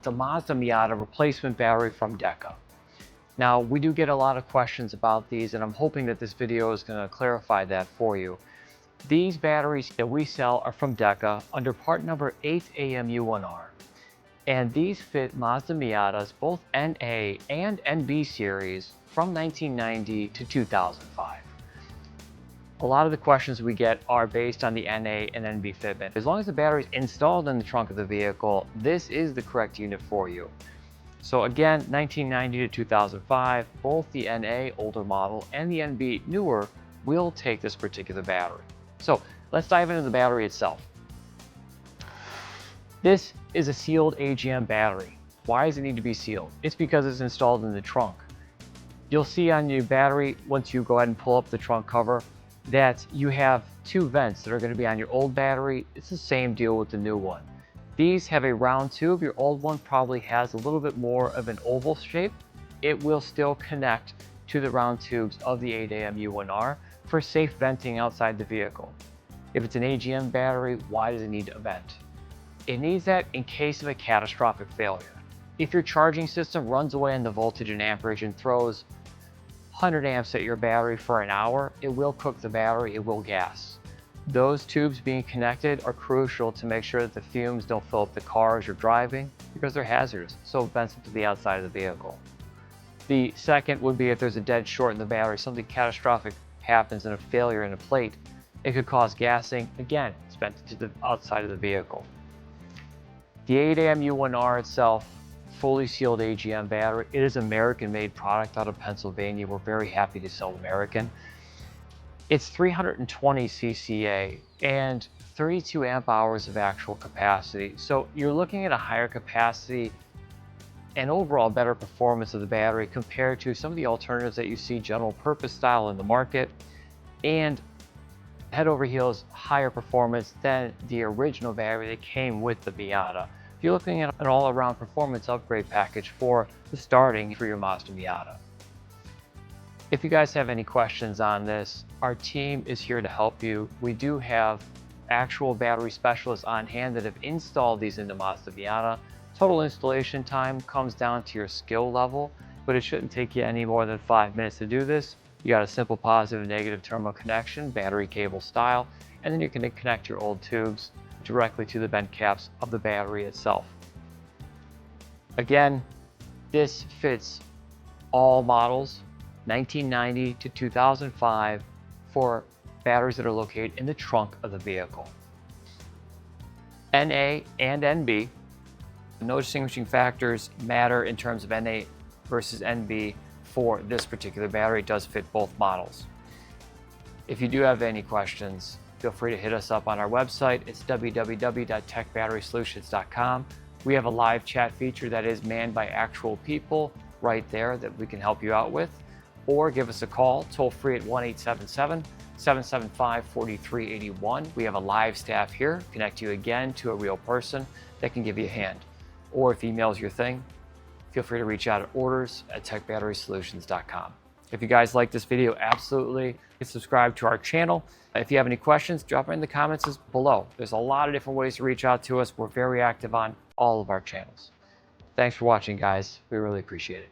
It's a Mazda Miata replacement battery from Deka. Now, we do get a lot of questions about these, and I'm hoping that this video is going to clarify that for you. These batteries that we sell are from Deka under part number 8AMU1R. And these fit Mazda Miatas, both NA and NB series from 1990 to 2005. A lot of the questions we get are based on the NA and NB fitment. As long as the battery is installed in the trunk of the vehicle, this is the correct unit for you. So again, 1990 to 2005, both the NA older model and the NB newer will take this particular battery. So let's dive into the battery itself. This is a sealed AGM battery. Why does it need to be sealed? It's because it's installed in the trunk. You'll see on your battery, once you go ahead and pull up the trunk cover, that you have two vents that are going to be on your old battery. It's the same deal with the new one. These have a round tube. Your old one probably has a little bit more of an oval shape. It will still connect to the round tubes of the 8AMU1R for safe venting outside the vehicle. If it's an AGM battery, why does it need a vent? It needs that in case of a catastrophic failure. If your charging system runs away on the voltage and amperage and throws 100 amps at your battery for an hour, it will cook the battery, it will gas. Those tubes being connected are crucial to make sure that the fumes don't fill up the car as you're driving because they're hazardous, so it vents it to the outside of the vehicle. The second would be if there's a dead short in the battery, something catastrophic happens and a failure in a plate, it could cause gassing. Again, it's vented to the outside of the vehicle. The 8AMU1R itself, fully sealed AGM battery. It is American-made product out of Pennsylvania. We're very happy to sell American. It's 320 CCA and 32 amp hours of actual capacity. So you're looking at a higher capacity and overall better performance of the battery compared to some of the alternatives that you see general purpose style in the market, and head over heels higher performance than the original battery that came with the Miata. You're looking at an all-around performance upgrade package for the starting for your Mazda Miata. If you guys have any questions on this, our team is here to help you. We do have actual battery specialists on hand that have installed these into Mazda Miata. Total installation time comes down to your skill level, but it shouldn't take you any more than 5 minutes to do this. You got a simple positive and negative terminal connection, battery cable style, and then you can connect your old tubes directly to the vent caps of the battery itself. Again, this fits all models, 1990 to 2005, for batteries that are located in the trunk of the vehicle. NA and NB, no distinguishing factors matter in terms of NA versus NB for this particular battery. It does fit both models. If you do have any questions, feel free to hit us up on our website. It's www.techbatterysolutions.com. We have a live chat feature that is manned by actual people right there that we can help you out with. Or give us a call toll free at 1-877-775-4381. We have a live staff here, connect you again to a real person that can give you a hand. Or if email is your thing, feel free to reach out at orders@techbatterysolutions.com. If you guys like this video, absolutely subscribe to our channel. If you have any questions, drop it in the comments below. There's a lot of different ways to reach out to us. We're very active on all of our channels. Thanks for watching, guys. We really appreciate it.